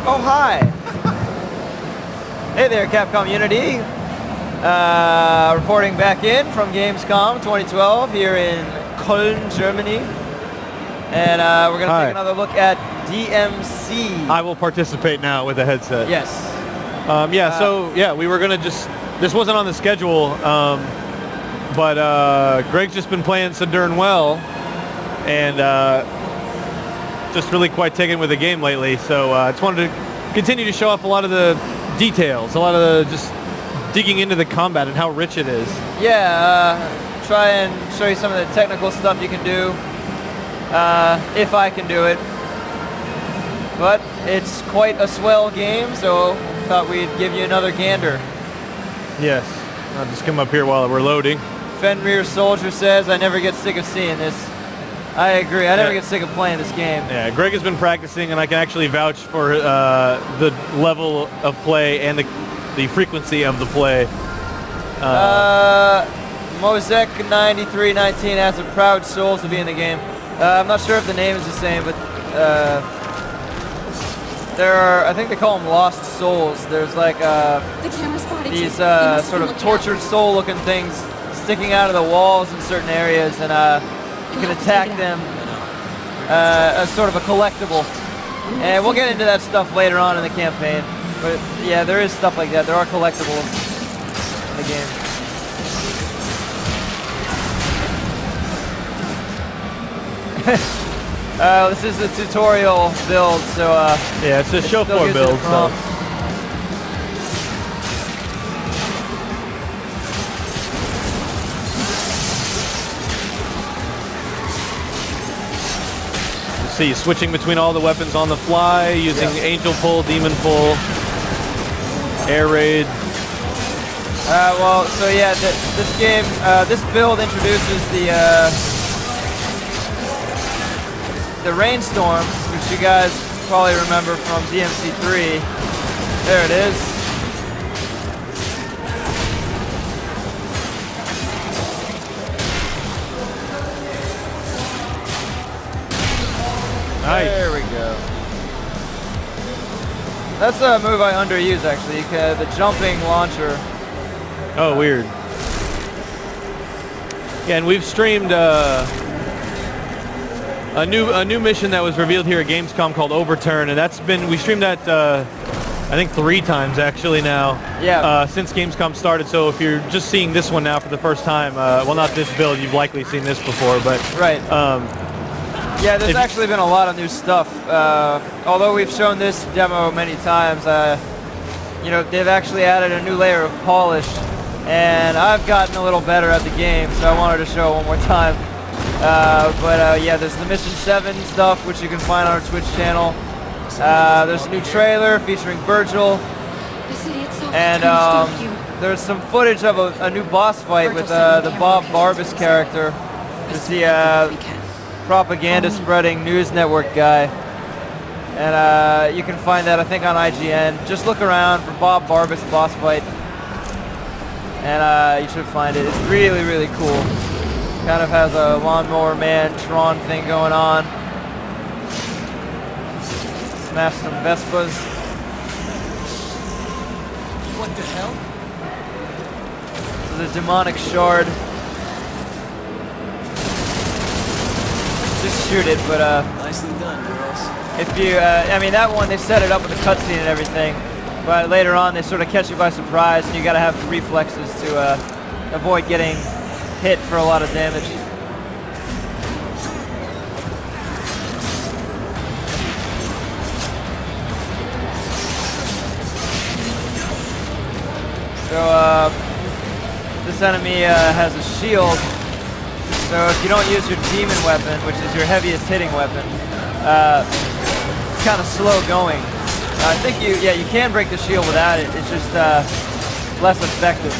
Oh, hi. Hey there, Capcom Unity. Reporting back in from Gamescom 2012 here in Köln, Germany. And we're going to take another look at DmC. I will participate now with a headset. Yes. We were going to this wasn't on the schedule, but Greg's just been playing so darn well, and just really quite taken with the game lately. So I just wanted to continue to show off a lot of the details, a lot of the just digging into the combat and how rich it is. Yeah, try and show you some of the technical stuff you can do, if I can do it. But it's quite a swell game, so thought we'd give you another gander. Yes, I'll just come up here while we're loading. Fenrir Soldier says, I never get sick of seeing this. I agree, I never get sick of playing this game. Yeah, Greg has been practicing, and I can actually vouch for the level of play and the frequency of the play. Mosek9319 has a proud soul to be in the game. I'm not sure if the name is the same, but there are, I think they call them lost souls. There's like these sort of tortured soul-looking things sticking out of the walls in certain areas, and you can attack them as sort of a collectible. And we'll get into that stuff later on in the campaign. But yeah, there is stuff like that. There are collectibles in the game. This is a tutorial build, so yeah, it's a show floor build. So. See, switching between all the weapons on the fly, using Angel Pull, Demon Pull, Air Raid. So yeah, this game, this build introduces the Rainstorm, which you guys probably remember from DmC 3. There it is. Nice. There we go. That's a move I underuse actually. You can, the jumping launcher. Oh, weird. Yeah, and we've streamed a new mission that was revealed here at Gamescom called Overturn, and we streamed that I think 3 times actually now. Yeah. Since Gamescom started. So if you're just seeing this one now for the first time, well, not this build, you've likely seen this before, but right. Yeah, there's actually been a lot of new stuff. Although we've shown this demo many times, you know, they've actually added a new layer of polish, and I've gotten a little better at the game, so I wanted to show it one more time. Yeah, there's the Mission 7 stuff, which you can find on our Twitch channel. There's a new trailer featuring Virgil, and there's some footage of a new boss fight with the Bob Barbas character. There's the propaganda spreading news network guy, and you can find that I think on IGN. Just look around for Bob Barbas boss fight, and you should find it. It's really, really cool. Kind of has a Lawnmower Man Tron thing going on. Smash some Vespas. What the hell? This is a demonic shard. Just shoot it, but nicely done, girls. if you, I mean that one they set it up with a cutscene and everything, but later on they sort of catch you by surprise, and you got to have reflexes to avoid getting hit for a lot of damage. So this enemy has a shield. So if you don't use your demon weapon, which is your heaviest hitting weapon, it's kind of slow going. I think you can break the shield without it. It's just less effective.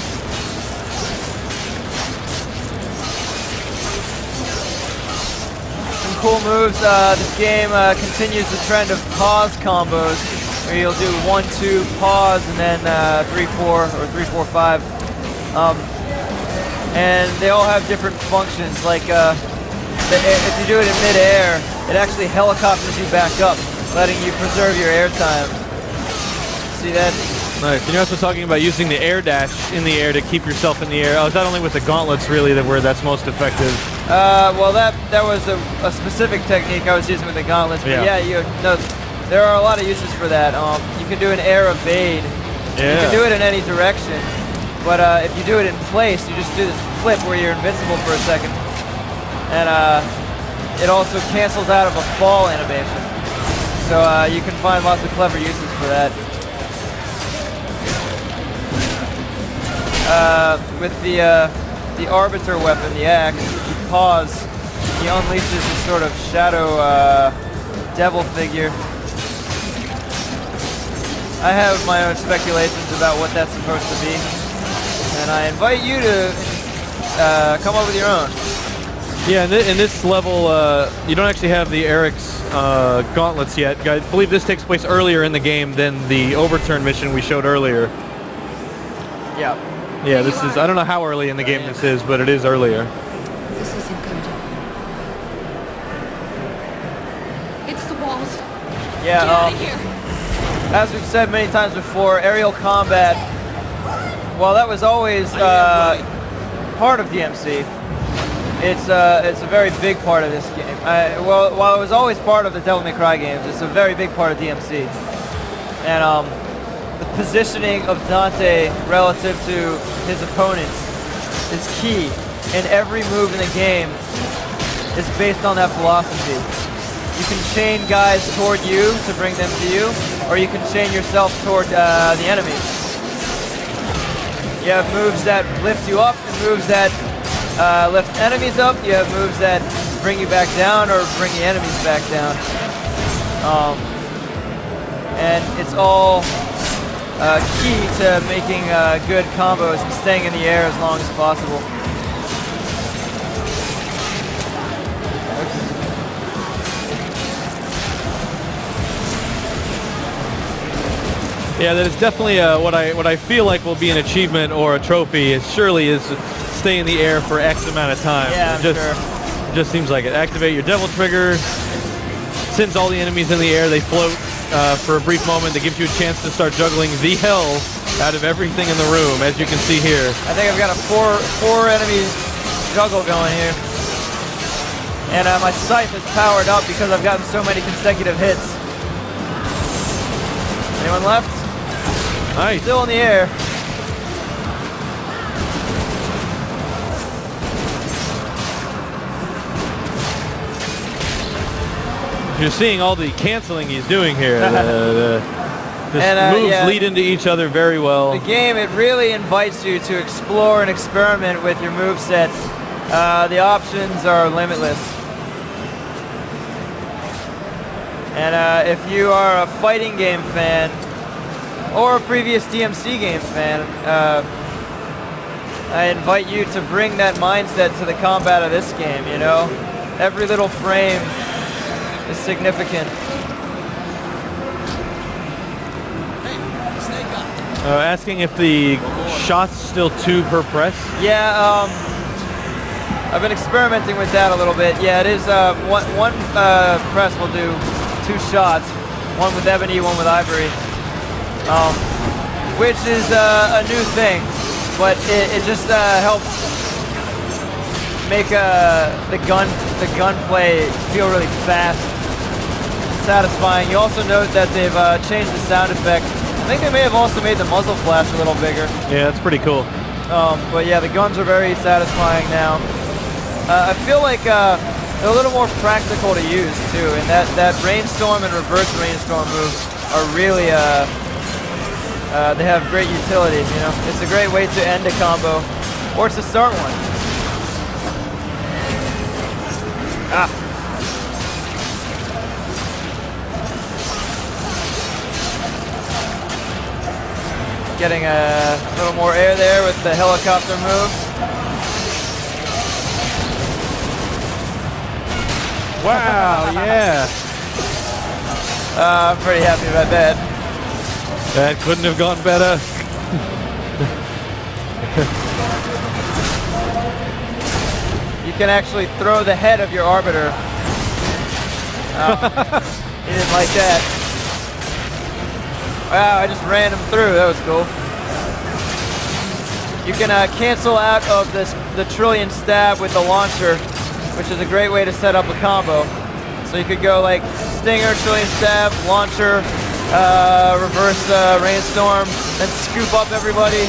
Some cool moves. This game continues the trend of pause combos, where you'll do 1-2 pause and then 3-4 or 3-4-5. And they all have different functions. Like if you do it in mid-air, it actually helicopters you back up, letting you preserve your air time. see that? Nice. And you're also talking about using the air dash in the air to keep yourself in the air. Oh, is that only with the gauntlets really where that's most effective? Well, that was a specific technique I was using with the gauntlets. But yeah, there are a lot of uses for that. You can do an air evade. Yeah. You can do it in any direction. But if you do it in place, you just do this flip where you're invincible for a second. And it also cancels out of a fall animation. So you can find lots of clever uses for that. With the Arbiter weapon, the axe, if you pause, he unleashes this sort of shadow devil figure. I have my own speculations about what that's supposed to be, and I invite you to come up with your own. Yeah, in this level, you don't actually have the Eric's gauntlets yet. I believe this takes place earlier in the game than the overturn mission we showed earlier. Yeah. Yeah, this is, I don't know how early in the game this is, but it is earlier. This is encoded. It's the walls. Yeah, Get out of here. as we've said many times before, aerial combat, while that was always part of DmC, it's a very big part of this game. Well, while it was always part of the Devil May Cry games, it's a very big part of DmC. And the positioning of Dante relative to his opponents is key, and every move in the game is based on that philosophy. You can chain guys toward you to bring them to you, or you can chain yourself toward the enemy. You have moves that lift you up and moves that lift enemies up. You have moves that bring you back down or bring the enemies back down. And it's all key to making good combos and staying in the air as long as possible. Yeah, that is definitely what I feel like will be an achievement or a trophy. It surely is stay in the air for X amount of time. Yeah, it just seems like it. Activate your devil trigger. Sends all the enemies in the air. They float for a brief moment. That gives you a chance to start juggling the hell out of everything in the room, as you can see here. I think I've got a four enemies juggle going here. And my scythe is powered up because I've gotten so many consecutive hits. Anyone left? Nice. Still in the air. You're seeing all the canceling he's doing here. Moves lead into each other very well. The game, it really invites you to explore and experiment with your movesets. The options are limitless. And if you are a fighting game fan, or a previous DmC game fan, I invite you to bring that mindset to the combat of this game, you know? Every little frame is significant. Asking if the shot's still 2 per press? Yeah, I've been experimenting with that a little bit. Yeah, it is, one press will do 2 shots, one with ebony, one with ivory. Which is a new thing, but it just helps make the gunplay feel really fast, satisfying. You also note that they've changed the sound effect. I think they may have also made the muzzle flash a little bigger. Yeah, that's pretty cool. But yeah, the guns are very satisfying now. I feel like they're a little more practical to use too, and that rainstorm and reverse rainstorm moves are really they have great utilities, you know. It's a great way to end a combo, or to start one. Getting a little more air there with the helicopter move. Wow, yeah. I'm pretty happy about that. That couldn't have gone better. You can actually throw the head of your Arbiter. He didn't like that. Wow, I just ran him through. That was cool. You can cancel out of the trillion stab with the launcher, which is a great way to set up a combo. So you could go like stinger, trillion stab, launcher, reverse rainstorm, then scoop up everybody.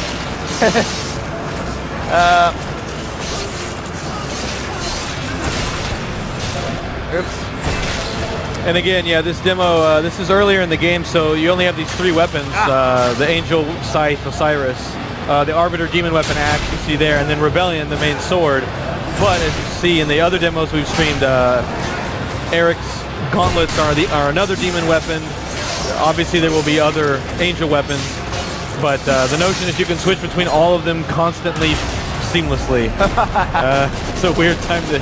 Oops. And again, yeah, this demo, this is earlier in the game, so you only have these 3 weapons. The Angel Scythe Osiris, the Arbiter Demon Weapon Axe you see there, and then Rebellion, the main sword. But as you see in the other demos we've streamed, Eric's Gauntlets are another demon weapon. Obviously there will be other angel weapons, but the notion is you can switch between all of them constantly, seamlessly. It's a weird time to...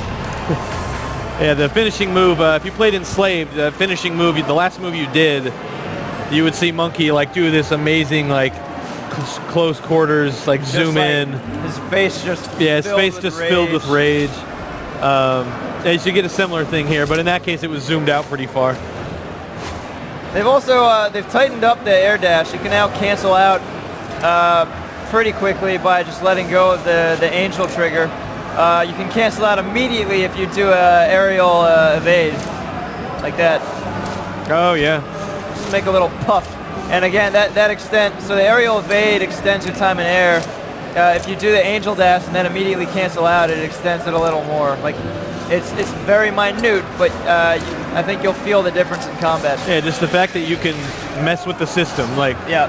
Yeah, the finishing move, if you played Enslaved, the finishing move, the last move you did, you would see Monkey like do this amazing like close quarters, like just zoom in. His face just filled with rage. You should get a similar thing here, but in that case it was zoomed out pretty far. They've also they've tightened up the air dash. You can now cancel out pretty quickly by just letting go of the angel trigger. You can cancel out immediately if you do a aerial evade, like that. Oh yeah. Just make a little puff. And again, that extends, so the aerial evade extends your time in air. If you do the angel dash and then immediately cancel out, it extends it a little more. Like, it's very minute, but I think you'll feel the difference in combat. Yeah, just the fact that you can mess with the system, like. Yeah.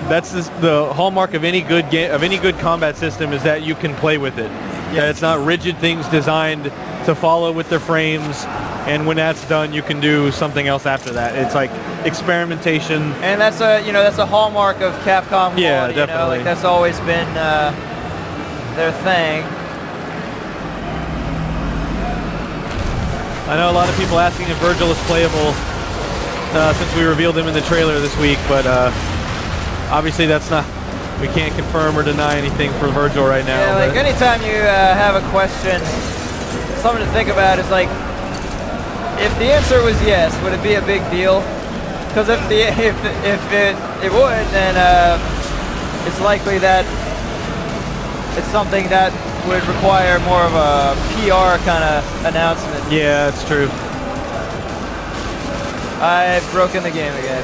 That's the hallmark of any good game, of any good combat system, is that you can play with it. Yeah, it's not rigid things designed to follow with their frames, and when that's done, you can do something else after that. It's like experimentation. And that's a hallmark of Capcom quality. Yeah, definitely. Like that's always been their thing. I know a lot of people asking if Virgil is playable since we revealed him in the trailer this week, but obviously that's not. We can't confirm or deny anything for Virgil right now. Yeah, like anytime you have a question, something to think about is like, if the answer was yes, would it be a big deal? Because if it would, then it's likely that it's something that would require more of a PR kind of announcement. Yeah, that's true. I've broken the game again.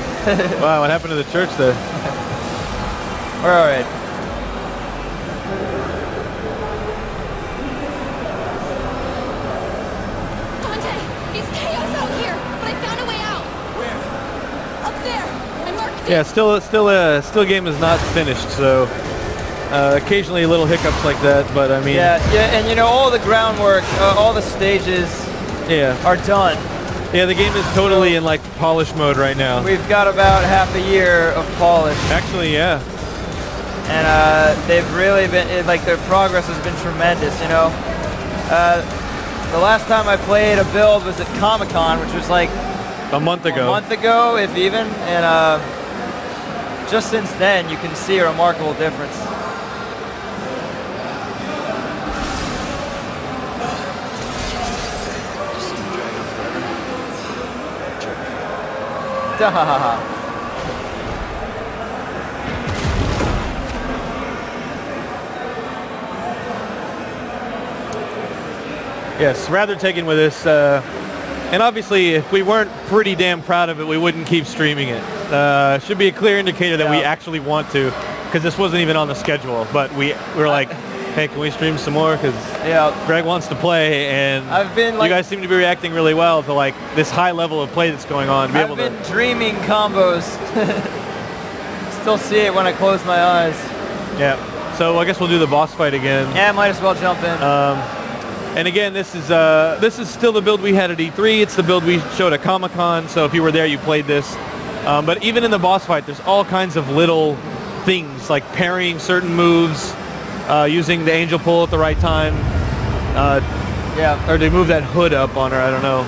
Wow, what happened to the church there? We're all right. Dante, it's chaos out here, but I found a way out. Where? Up there. I marked it. Yeah, still game is not finished, so occasionally little hiccups like that, but I mean. Yeah, and you know all the groundwork, all the stages, are done. Yeah, the game is totally in like polish mode right now. We've got about half a year of polish. Actually, yeah. And they've really been, like their progress has been tremendous, you know. The last time I played a build was at Comic-Con, which was like a month ago, if even, and just since then you can see a remarkable difference. Yes, rather taken with this, and obviously if we weren't pretty damn proud of it, we wouldn't keep streaming it. Should be a clear indicator that we actually want to, because this wasn't even on the schedule, but we're like, hey, can we stream some more? Because Greg wants to play, and you guys seem to be reacting really well to like this high level of play that's going on. I've been dreaming combos. Still see it when I close my eyes. Yeah, so I guess we'll do the boss fight again. Yeah, might as well jump in. And again, this is still the build we had at E3. It's the build we showed at Comic-Con, so if you were there, you played this. But even in the boss fight, there's all kinds of little things, like parrying certain moves, using the angel pull at the right time. Or they move that hood up on her, I don't know.